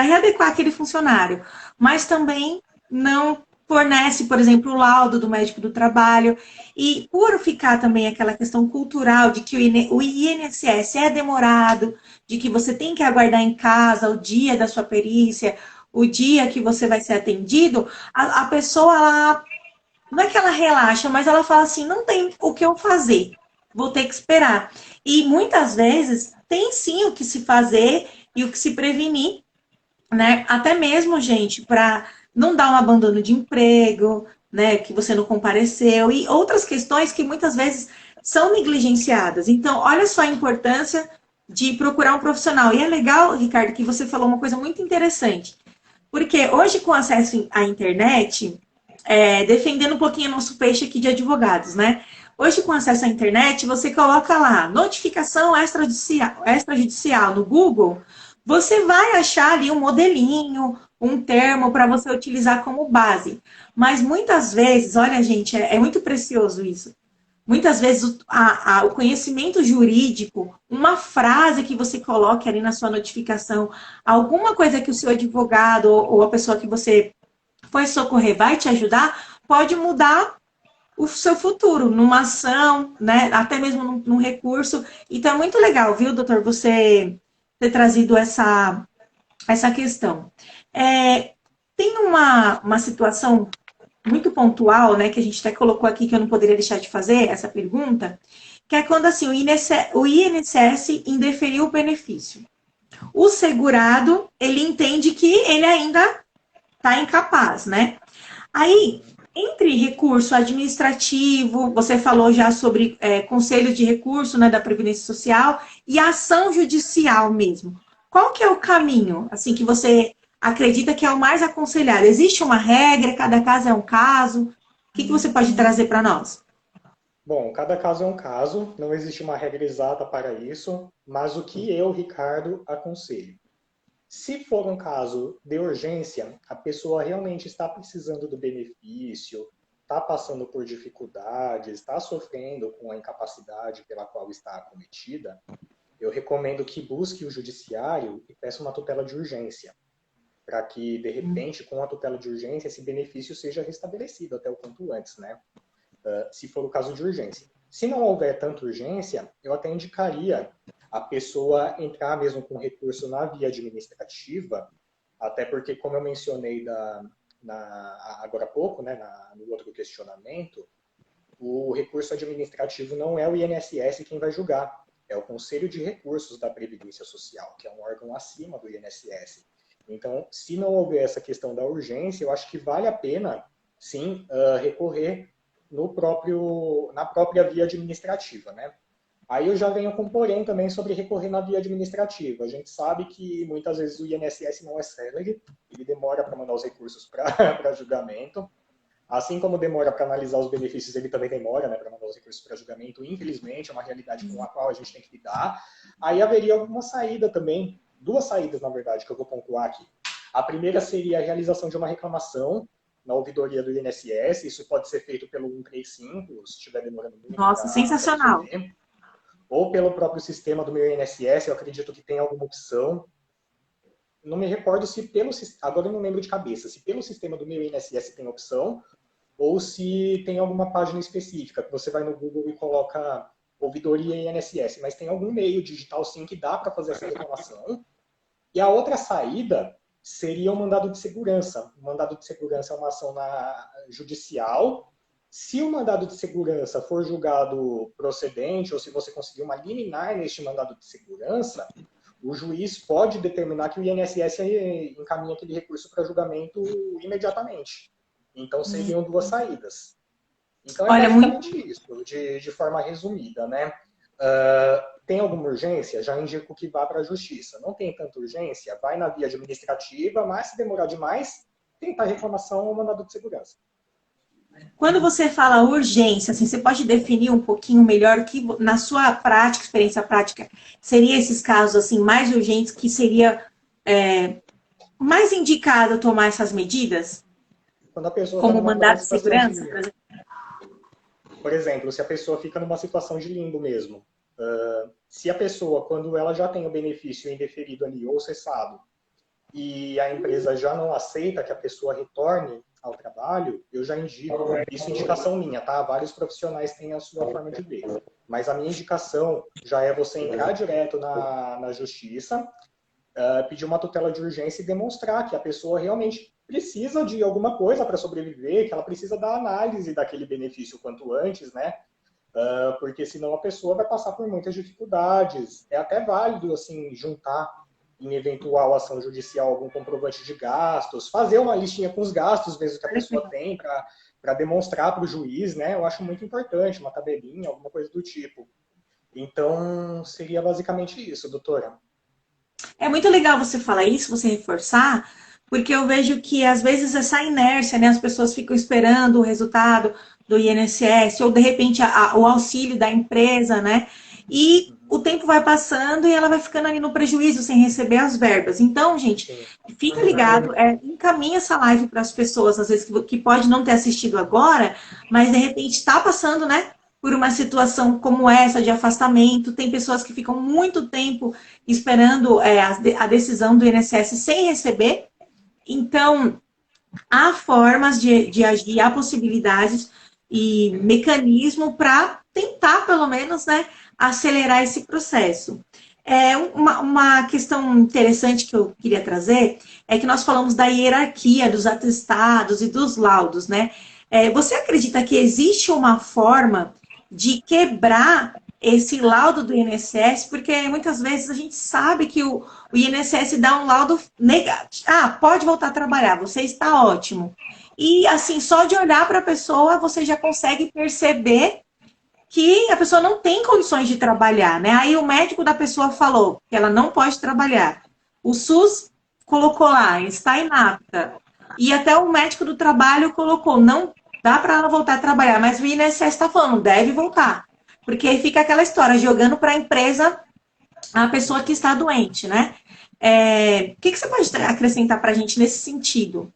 readequar aquele funcionário, mas também não fornece, por exemplo, o laudo do médico do trabalho, e por ficar também aquela questão cultural de que o INSS é demorado, de que você tem que aguardar em casa o dia da sua perícia, o dia que você vai ser atendido, a pessoa, ela, não é que ela relaxa, mas ela fala assim, não tem o que eu fazer, vou ter que esperar. E muitas vezes tem sim o que se fazer e o que se prevenir, né? Até mesmo, gente, para não dar um abandono de emprego, né? Que você não compareceu e outras questões que muitas vezes são negligenciadas. Então, olha só a importância de procurar um profissional. E é legal, Ricardo, que você falou uma coisa muito interessante. Porque hoje, com acesso à internet, defendendo um pouquinho nosso peixe aqui de advogados, né? Hoje, com acesso à internet, você coloca lá notificação extrajudicial no Google, você vai achar ali um modelinho, um termo para você utilizar como base. Mas muitas vezes, olha, gente, é muito precioso isso. Muitas vezes o conhecimento jurídico, uma frase que você coloque ali na sua notificação, alguma coisa que o seu advogado ou a pessoa que você foi socorrer vai te ajudar, pode mudar o seu futuro numa ação, né? Até mesmo num recurso. Então é muito legal, viu, doutor, você ter trazido essa questão. Tem uma situação muito pontual, né, que a gente até colocou aqui que eu não poderia deixar de fazer essa pergunta, que é quando assim o INSS indeferiu o benefício. O segurado, ele entende que ele ainda está incapaz, né? Aí, entre recurso administrativo, você falou já sobre conselho de recurso, né, da Previdência Social, e ação judicial mesmo. Qual que é o caminho, assim, que você acredita que é o mais aconselhado? Existe uma regra, cada caso é um caso? O que você pode trazer para nós? Bom, cada caso é um caso, não existe uma regra exata para isso, mas o que eu, Ricardo, aconselho? Se for um caso de urgência, a pessoa realmente está precisando do benefício, está passando por dificuldades, está sofrendo com a incapacidade pela qual está acometida, eu recomendo que busque o judiciário e peça uma tutela de urgência, para que, de repente, com a tutela de urgência, esse benefício seja restabelecido até o quanto antes, né? Se for o caso de urgência. Se não houver tanta urgência, eu até indicaria a pessoa entrar mesmo com recurso na via administrativa, até porque, como eu mencionei agora há pouco, né, no outro questionamento, o recurso administrativo não é o INSS quem vai julgar, é o Conselho de Recursos da Previdência Social, que é um órgão acima do INSS. Então, se não houver essa questão da urgência, eu acho que vale a pena, sim, recorrer na própria via administrativa, né? Aí eu já venho com um porém também sobre recorrer na via administrativa. A gente sabe que muitas vezes o INSS não é célere, ele demora para mandar os recursos para julgamento. Assim como demora para analisar os benefícios, ele também demora, né, para mandar os recursos para julgamento. Infelizmente, é uma realidade com a qual a gente tem que lidar. Aí haveria alguma saída também, duas saídas, na verdade, que eu vou pontuar aqui. A primeira seria a realização de uma reclamação na ouvidoria do INSS. Isso pode ser feito pelo 135, se estiver demorando muito. Nossa, sensacional. Ou pelo próprio sistema do meu INSS, eu acredito que tem alguma opção. não me recordo se agora eu não lembro de cabeça, se pelo sistema do meu INSS tem opção, ou se tem alguma página específica, que você vai no Google e coloca ouvidoria INSS, mas tem algum meio digital sim que dá para fazer essa reclamação. E a outra saída seria o mandado de segurança. O mandado de segurança é uma ação judicial. Se o mandado de segurança for julgado procedente, ou se você conseguir uma liminar neste mandado de segurança, o juiz pode determinar que o INSS encaminhe aquele recurso para julgamento imediatamente. Então, seriam duas saídas. Então, é Olha, basicamente isso, de forma resumida, né? Tem alguma urgência? Já indico que vá para a justiça. Não tem tanta urgência? Vai na via administrativa, mas se demorar demais, tentar reclamação ou mandado de segurança. Quando você fala urgência, assim, você pode definir um pouquinho melhor que, na sua prática, experiência prática, seria esses casos assim mais urgentes que seria mais indicado tomar essas medidas? Quando a pessoa como mandado de segurança, por exemplo? Por exemplo, se a pessoa fica numa situação de limbo mesmo. Se a pessoa, quando ela já tem o benefício indeferido ali ou cessado, e a empresa já não aceita que a pessoa retorne ao trabalho, eu já indico, isso é indicação minha, tá? Vários profissionais têm a sua forma de ver. Mas a minha indicação já é você entrar direto na justiça, pedir uma tutela de urgência e demonstrar que a pessoa realmente precisa de alguma coisa para sobreviver, que ela precisa da análise daquele benefício quanto antes, né? Porque senão a pessoa vai passar por muitas dificuldades. É até válido, assim, juntar em eventual ação judicial algum comprovante de gastos, fazer uma listinha com os gastos mesmo que a pessoa tem para demonstrar para o juiz, né? Eu acho muito importante, uma tabelinha, alguma coisa do tipo. Então, seria basicamente isso, doutora. É muito legal você falar isso, você reforçar, porque eu vejo que às vezes essa inércia, né? As pessoas ficam esperando o resultado do INSS, ou de repente o auxílio da empresa, né? E o tempo vai passando e ela vai ficando ali no prejuízo sem receber as verbas. Então, gente, fica ligado, encaminha essa live para as pessoas, às vezes que pode não ter assistido agora, mas de repente está passando, né? Por uma situação como essa de afastamento. Tem pessoas que ficam muito tempo esperando a decisão do INSS sem receber. Então, há formas de agir, há possibilidades e mecanismo para tentar, pelo menos, né, acelerar esse processo. Uma questão interessante que eu queria trazer é que nós falamos da hierarquia dos atestados e dos laudos, né? Você acredita que existe uma forma de quebrar esse laudo do INSS? Porque muitas vezes a gente sabe que o INSS dá um laudo negativo. Pode voltar a trabalhar, você está ótimo. E assim, só de olhar para a pessoa, você já consegue perceber que a pessoa não tem condições de trabalhar, né? Aí o médico da pessoa falou que ela não pode trabalhar. O SUS colocou lá, está inapta. E até o médico do trabalho colocou, não dá para ela voltar a trabalhar, mas o INSS está falando, deve voltar. Porque aí fica aquela história, jogando para a empresa a pessoa que está doente, né? O que você pode acrescentar para a gente nesse sentido?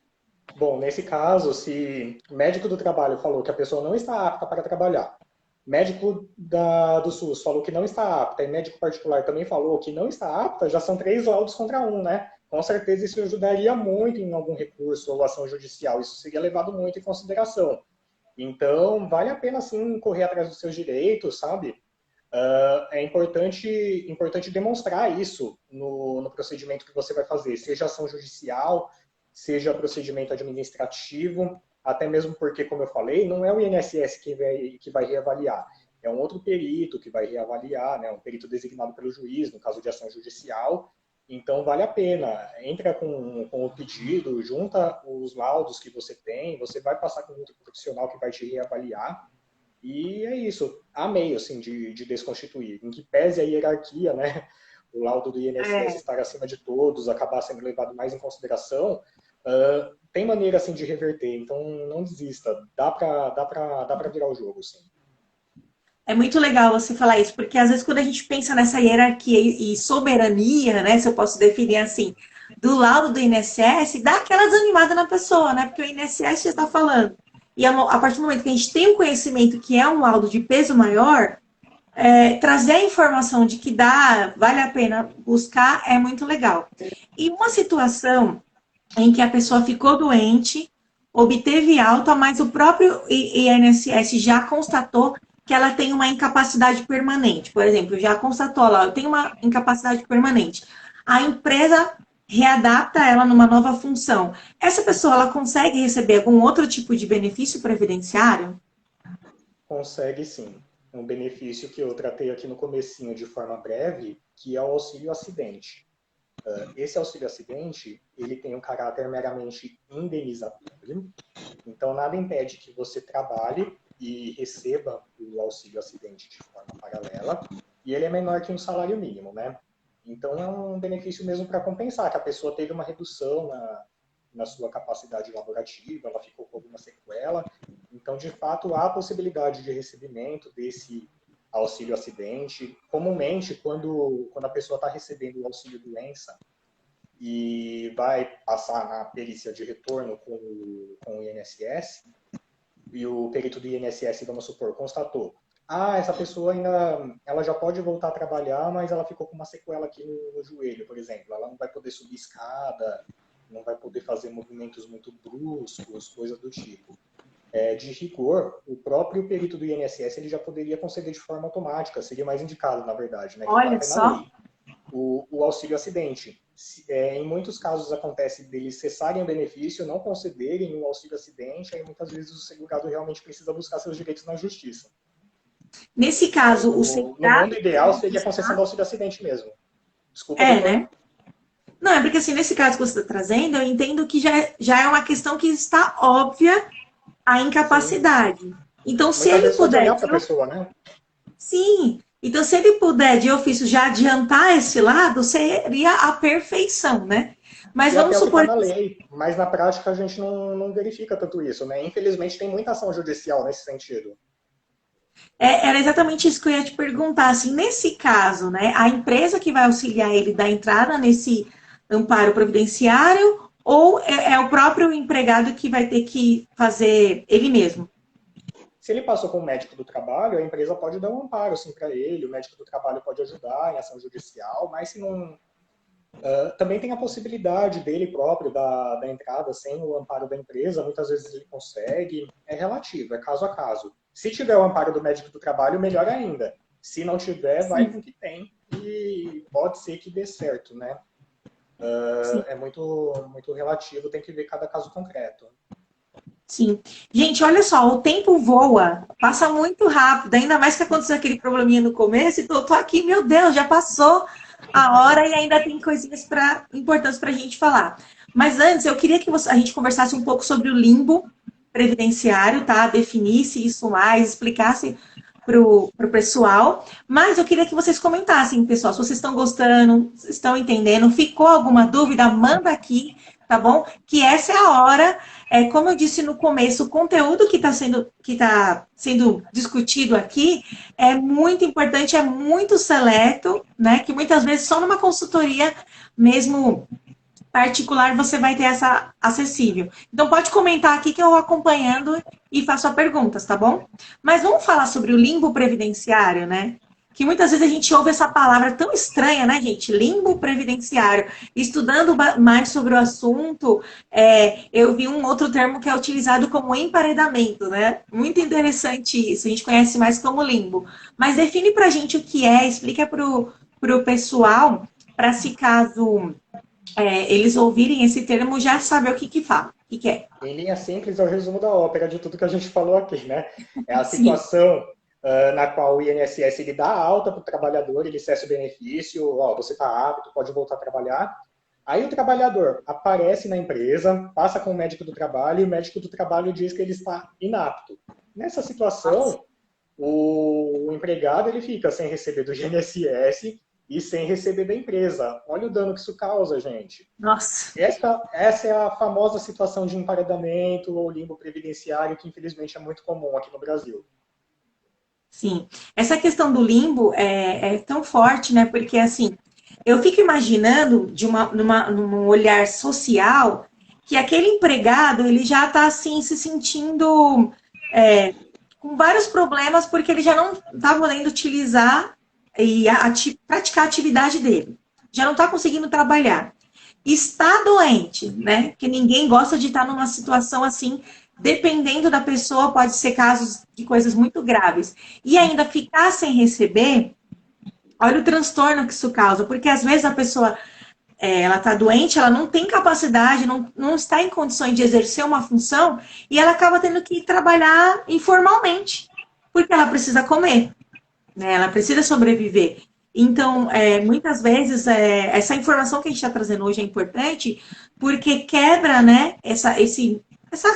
Bom, nesse caso, se o médico do trabalho falou que a pessoa não está apta para trabalhar, médico do SUS falou que não está apta, e médico particular também falou que não está apta, já são 3 laudos contra 1, né? Com certeza isso ajudaria muito em algum recurso ou ação judicial, isso seria levado muito em consideração. Então, vale a pena, sim, correr atrás dos seus direitos, sabe? É importante demonstrar isso no procedimento que você vai fazer, seja ação judicial, seja procedimento administrativo, até mesmo porque, como eu falei, não é o INSS que vai reavaliar, é um outro perito que vai reavaliar, né? Um perito designado pelo juiz, no caso de ação judicial. Então, vale a pena. Entra com o pedido, junta os laudos que você tem, você vai passar com outro profissional que vai te reavaliar. E é isso. Há meio, assim, de desconstituir. Em que pese a hierarquia, né? O laudo do INSS estar acima de todos, acabar sendo levado mais em consideração, tem maneira, assim, de reverter. Então, não desista. Dá pra virar o jogo, sim. É muito legal você falar isso, porque às vezes quando a gente pensa nessa hierarquia e soberania, né, se eu posso definir assim, do laudo do INSS, dá aquela desanimada na pessoa, né, porque o INSS já está falando. E a partir do momento que a gente tem um conhecimento que é um laudo de peso maior, trazer a informação de que vale a pena buscar é muito legal. E uma situação em que a pessoa ficou doente, obteve alta, mas o próprio INSS já constatou que ela tem uma incapacidade permanente. Por exemplo, já constatou lá, eu tenho uma incapacidade permanente. A empresa readapta ela numa nova função. Essa pessoa, ela consegue receber algum outro tipo de benefício previdenciário? Consegue sim. Um benefício que eu tratei aqui no comecinho de forma breve, que é o auxílio acidente. Esse auxílio acidente, ele tem um caráter meramente indenizatório, então nada impede que você trabalhe e receba o auxílio acidente de forma paralela, e ele é menor que um salário mínimo, né? Então é um benefício mesmo para compensar, que a pessoa teve uma redução na sua capacidade laborativa, ela ficou com alguma sequela, então de fato há a possibilidade de recebimento desse auxílio acidente. Comumente, quando a pessoa está recebendo o auxílio doença e vai passar na perícia de retorno com o INSS, e o perito do INSS, vamos supor, constatou, essa pessoa ainda, ela já pode voltar a trabalhar, mas ela ficou com uma sequela aqui no joelho, por exemplo, ela não vai poder subir escada, não vai poder fazer movimentos muito bruscos, coisas do tipo. De rigor, o próprio perito do INSS ele já poderia conceder de forma automática, seria mais indicado, na verdade, né? Olha só. O auxílio acidente. Em muitos casos acontece deles cessarem o benefício, não concederem o auxílio acidente, aí muitas vezes o segurado realmente precisa buscar seus direitos na justiça. Nesse caso, o segurado... No mundo ideal seria a concessão do auxílio acidente mesmo. Desculpa, né? Não, é porque assim, nesse caso que você está trazendo, eu entendo que já é uma questão que está óbvia a incapacidade. Sim. Então, se ele puder... Pessoa, né? Sim. Então, se ele puder, de ofício, já adiantar esse lado, seria a perfeição, né? Mas vamos supor... Tá na lei, mas na prática a gente não verifica tanto isso, né? Infelizmente, tem muita ação judicial nesse sentido. Era exatamente isso que eu ia te perguntar. Assim, nesse caso, né, a empresa que vai auxiliar ele da entrada nesse amparo providenciário ou é o próprio empregado que vai ter que fazer ele mesmo? Se ele passou com o médico do trabalho, a empresa pode dar um amparo assim, para ele, o médico do trabalho pode ajudar em ação judicial, mas se não... também tem a possibilidade dele próprio da entrada sem o amparo da empresa, muitas vezes ele consegue, é relativo, é caso a caso. Se tiver o amparo do médico do trabalho, melhor ainda. Se não tiver, vai com o que tem e pode ser que dê certo, né? É muito, muito relativo, tem que ver cada caso concreto. Sim. Gente, olha só, o tempo voa, passa muito rápido, ainda mais que aconteceu aquele probleminha no começo, e tô aqui, meu Deus, já passou a hora e ainda tem coisinhas importantes para a gente falar. Mas antes, eu queria que a gente conversasse um pouco sobre o limbo previdenciário, tá? Definisse isso mais, explicasse pro pessoal. Mas eu queria que vocês comentassem, pessoal, se vocês estão gostando, estão entendendo, ficou alguma dúvida, manda aqui, tá bom? Que essa é a hora. Como eu disse no começo, o conteúdo que está sendo discutido aqui é muito importante, é muito seleto, né? Que muitas vezes só numa consultoria mesmo particular você vai ter essa acessível. Então pode comentar aqui que eu vou acompanhando e faço as perguntas, tá bom? Mas vamos falar sobre o limbo previdenciário, né? Que muitas vezes a gente ouve essa palavra tão estranha, né, gente? Limbo previdenciário. Estudando mais sobre o assunto, eu vi um outro termo que é utilizado como emparedamento, né? Muito interessante isso. A gente conhece mais como limbo. Mas define pra gente o que é, explica pro pessoal, para se caso eles ouvirem esse termo, já saber o que fala, o que é. Em linha simples, é o resumo da ópera de tudo que a gente falou aqui, né? É a situação... na qual o INSS ele dá alta para o trabalhador, ele cessa o benefício, você está apto, pode voltar a trabalhar. Aí o trabalhador aparece na empresa, passa com o médico do trabalho e o médico do trabalho diz que ele está inapto. Nessa situação, o empregado ele fica sem receber do INSS e sem receber da empresa. Olha o dano que isso causa, gente. Nossa. Essa é a famosa situação de emparedamento ou limbo previdenciário que infelizmente é muito comum aqui no Brasil. Sim, essa questão do limbo é tão forte, né? Porque, assim, eu fico imaginando, num olhar social, que aquele empregado, ele já está, assim, se sentindo com vários problemas porque ele já não está podendo utilizar e praticar a atividade dele. Já não está conseguindo trabalhar. Está doente, né? Que ninguém gosta de estar numa situação assim, dependendo da pessoa, pode ser casos de coisas muito graves. E ainda ficar sem receber, olha o transtorno que isso causa, porque às vezes a pessoa ela está doente, ela não tem capacidade, não está em condições de exercer uma função e ela acaba tendo que trabalhar informalmente, porque ela precisa comer, né? Ela precisa sobreviver. Então, muitas vezes, essa informação que a gente está trazendo hoje é importante porque quebra, né, essa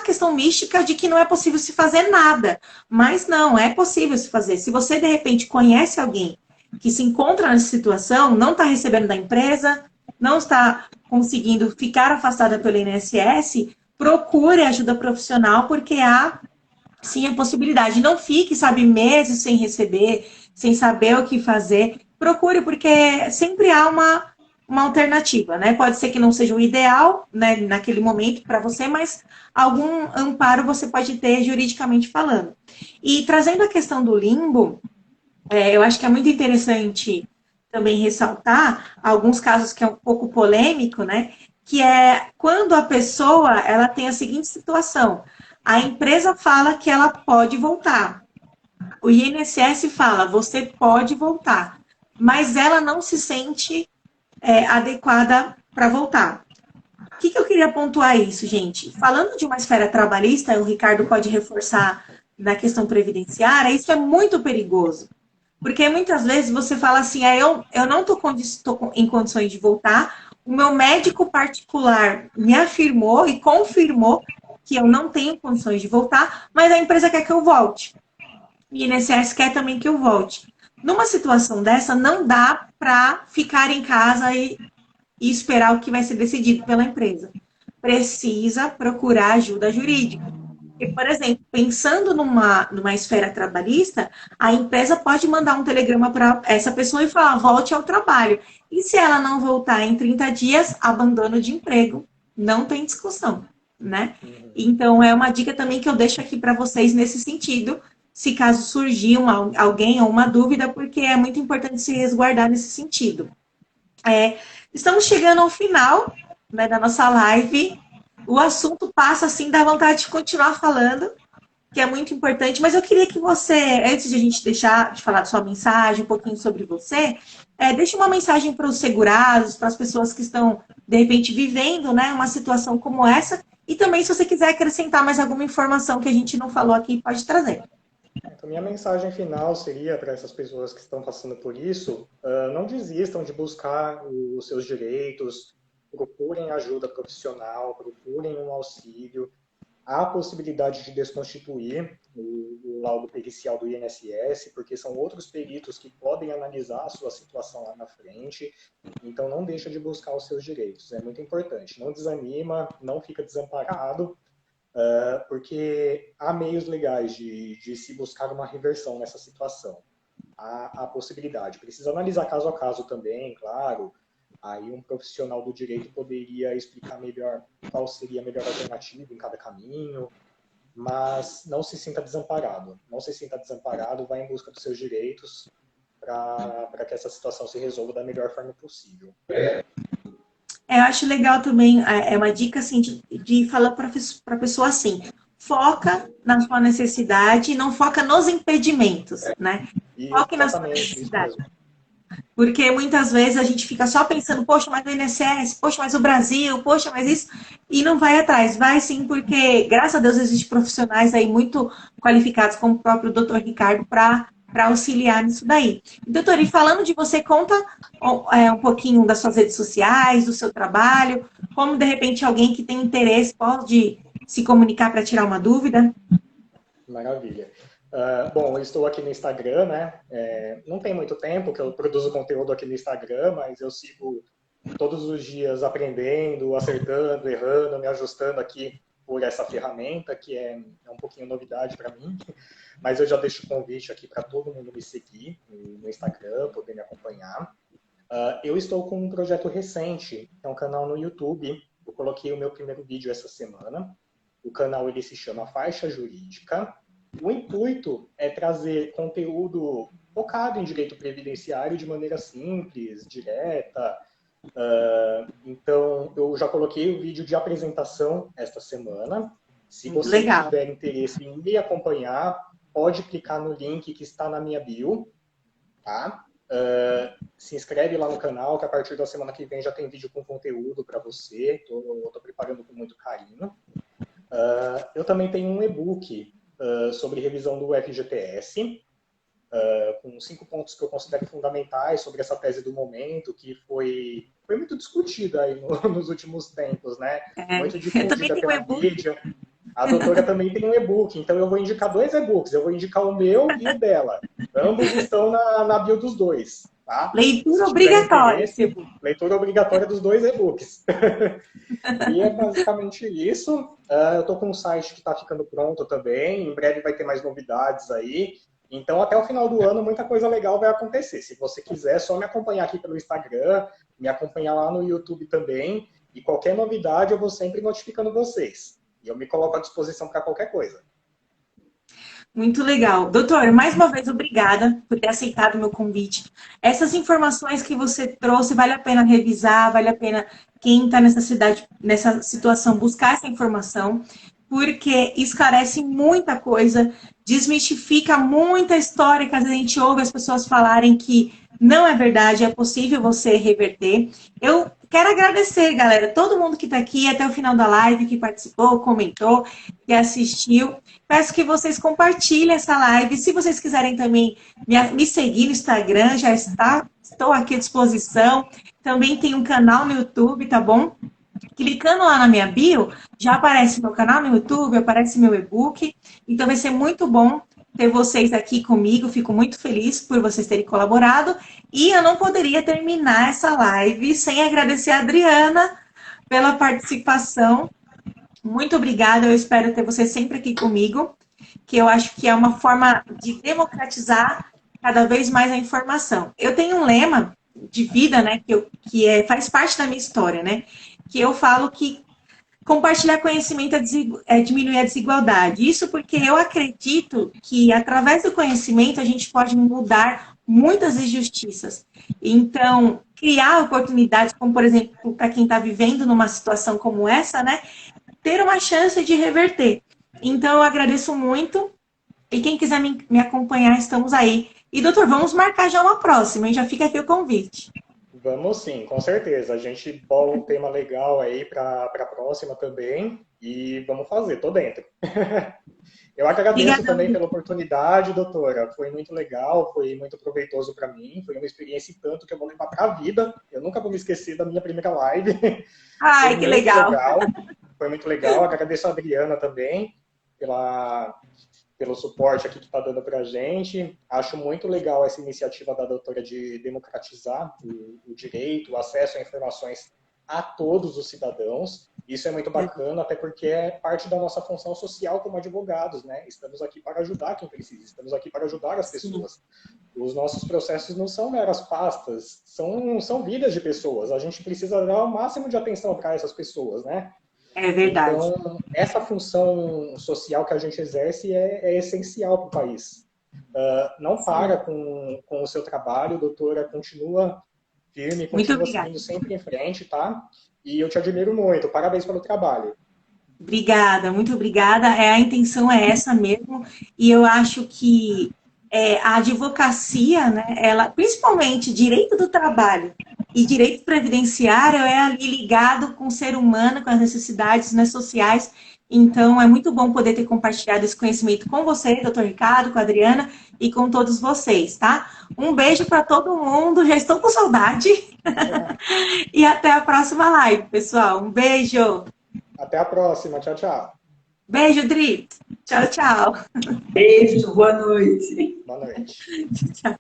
questão mística de que não é possível se fazer nada. Mas não, é possível se fazer. Se você, de repente, conhece alguém que se encontra nessa situação, não está recebendo da empresa, não está conseguindo ficar afastada pelo INSS, procure ajuda profissional, porque há sim a possibilidade. Não fique, sabe, meses sem receber, sem saber o que fazer. Procure, porque sempre há uma alternativa, né? Pode ser que não seja o ideal, né, naquele momento para você, mas algum amparo você pode ter juridicamente falando. E trazendo a questão do limbo, eu acho que é muito interessante também ressaltar alguns casos que é um pouco polêmico, né? Que é quando a pessoa ela tem a seguinte situação: a empresa fala que ela pode voltar, o INSS fala você pode voltar, mas ela não se sente adequada para voltar. O que eu queria pontuar isso, gente? Falando de uma esfera trabalhista, o Ricardo pode reforçar na questão previdenciária, isso é muito perigoso. Porque muitas vezes você fala assim, eu não estou em condições de voltar, o meu médico particular me afirmou e confirmou que eu não tenho condições de voltar, mas a empresa quer que eu volte. E o INSS quer também que eu volte. Numa situação dessa, não dá para ficar em casa e esperar o que vai ser decidido pela empresa. Precisa procurar ajuda jurídica. Porque, por exemplo, pensando numa esfera trabalhista, a empresa pode mandar um telegrama para essa pessoa e falar, volte ao trabalho. E se ela não voltar em 30 dias, abandono de emprego. Não tem discussão, né? Então, é uma dica também que eu deixo aqui para vocês nesse sentido, se caso surgir alguém ou uma dúvida, porque é muito importante se resguardar nesse sentido. Estamos chegando ao final, né, da nossa live. O assunto passa assim, dá vontade de continuar falando, que é muito importante, mas eu queria que você, antes de a gente deixar de falar de sua mensagem, um pouquinho sobre você, deixe uma mensagem para os segurados, para as pessoas que estão, de repente, vivendo, né, uma situação como essa, e também se você quiser acrescentar mais alguma informação que a gente não falou aqui, pode trazer. Então, minha mensagem final seria para essas pessoas que estão passando por isso, não desistam de buscar os seus direitos, procurem ajuda profissional, procurem um auxílio. Há a possibilidade de desconstituir o laudo pericial do INSS, porque são outros peritos que podem analisar a sua situação lá na frente. Então, não deixa de buscar os seus direitos. É muito importante. Não desanima, não fica desamparado, porque há meios legais de se buscar uma reversão nessa situação. Há possibilidade. Precisa analisar caso a caso também, claro. Aí um profissional do direito poderia explicar melhor qual seria a melhor alternativa em cada caminho, mas não se sinta desamparado. Não se sinta desamparado, vá em busca dos seus direitos para que essa situação se resolva da melhor forma possível. Eu acho legal também, é uma dica assim, de falar para a pessoa assim, foca na sua necessidade, não foca nos impedimentos, né? Foque na sua necessidade. Porque muitas vezes a gente fica só pensando, poxa, mas o INSS, poxa, mas o Brasil, poxa, mas isso, e não vai atrás. Vai sim, porque, graças a Deus, existem profissionais aí muito qualificados, como o próprio Dr. Ricardo, para auxiliar nisso daí. Doutor, e falando de você, conta um pouquinho das suas redes sociais, do seu trabalho, como, de repente, alguém que tem interesse pode se comunicar para tirar uma dúvida. Maravilha. Bom, eu estou aqui no Instagram, né? Não tem muito tempo que eu produzo conteúdo aqui no Instagram, mas eu sigo todos os dias aprendendo, acertando, errando, me ajustando aqui por essa ferramenta, que é um pouquinho novidade para mim. Mas eu já deixo o convite aqui para todo mundo me seguir no Instagram, poder me acompanhar. Eu estou com um projeto recente, é um canal no YouTube. Eu coloquei o meu primeiro vídeo essa semana. O canal ele se chama Faixa Jurídica. O intuito é trazer conteúdo focado em direito previdenciário de maneira simples, direta. Então, eu já coloquei o vídeo de apresentação esta semana. Se Muito você legal. tiver interesse em me acompanhar, pode clicar no link que está na minha bio, tá? Se inscreve lá no canal, que a partir da semana que vem já tem vídeo com conteúdo para você. Estou preparando com muito carinho. Eu também tenho um e-book sobre revisão do FGTS, com 5 pontos que eu considero fundamentais sobre essa tese do momento, que foi muito discutida aí nos últimos tempos, né? Muito difundida pela mídia. A doutora também tem um e-book, então eu vou indicar 2 e-books. Eu vou indicar o meu e o dela. Ambos estão na bio dos dois, tá? Leitura obrigatória. Leitura obrigatória dos 2 e-books. E é basicamente isso. Eu estou com um site que está ficando pronto também. Em breve vai ter mais novidades aí. Então, até o final do ano, muita coisa legal vai acontecer. Se você quiser, é só me acompanhar aqui pelo Instagram, me acompanhar lá no YouTube também. E qualquer novidade, eu vou sempre notificando vocês. E eu me coloco à disposição para qualquer coisa. Muito legal. Doutor, mais uma vez, obrigada por ter aceitado o meu convite. Essas informações que você trouxe, vale a pena revisar, vale a pena quem está nessa situação, buscar essa informação, porque esclarece muita coisa, desmistifica muita história que às vezes a gente ouve as pessoas falarem que não é verdade, é possível você reverter. Eu quero agradecer, galera, todo mundo que está aqui até o final da live, que participou, comentou, que assistiu. Peço que vocês compartilhem essa live. Se vocês quiserem também me seguir no Instagram, já estou aqui à disposição. Também tem um canal no YouTube, tá bom? Clicando lá na minha bio, já aparece meu canal no YouTube, aparece meu e-book. Então vai ser muito bom ter vocês aqui comigo. Fico muito feliz por vocês terem colaborado. E eu não poderia terminar essa live sem agradecer a Adriana pela participação. Muito obrigada, eu espero ter você sempre aqui comigo, que eu acho que é uma forma de democratizar cada vez mais a informação. Eu tenho um lema de vida, né, faz parte da minha história, né, que eu falo que compartilhar conhecimento é diminuir a desigualdade. Isso porque eu acredito que, através do conhecimento, a gente pode mudar muitas injustiças. Então, criar oportunidades, como, por exemplo, para quem está vivendo numa situação como essa, né, ter uma chance de reverter. Então, eu agradeço muito. E quem quiser me acompanhar, estamos aí. E, doutor, vamos marcar já uma próxima, hein? Já fica aqui o convite. Vamos sim, com certeza. A gente bola um tema legal aí para a próxima também. E vamos fazer, tô dentro. Eu agradeço Obrigada. Também pela oportunidade, doutora. Foi muito legal, foi muito proveitoso para mim. Foi uma experiência e tanto que eu vou levar para a vida. Eu nunca vou me esquecer da minha primeira live. Ai, que legal. Foi muito legal. Agradeço a Adriana também pelo suporte aqui que está dando para a gente. Acho muito legal essa iniciativa da doutora de democratizar o direito, o acesso a informações a todos os cidadãos. Isso é muito bacana, até porque é parte da nossa função social como advogados, né? Estamos aqui para ajudar quem precisa, estamos aqui para ajudar as pessoas. Os nossos processos não são meras pastas, são vidas de pessoas. A gente precisa dar o máximo de atenção para essas pessoas, né? É verdade. Então, essa função social que a gente exerce é essencial para o país. Não para com o seu trabalho, doutora, continua firme, continua seguindo sempre em frente, tá? E eu te admiro muito. Parabéns pelo trabalho. Obrigada, muito obrigada. A intenção é essa mesmo. E eu acho que a advocacia, né, ela, principalmente direito do trabalho e direito previdenciário, é ali ligado com o ser humano, com as necessidades, né, sociais. Então, é muito bom poder ter compartilhado esse conhecimento com você, doutor Ricardo, com a Adriana e com todos vocês, tá? Um beijo para todo mundo, já estou com saudade. E até a próxima live, pessoal. Um beijo. Até a próxima. Tchau, tchau. Beijo, Dri. Tchau, tchau. Beijo, boa noite. Boa noite. Tchau.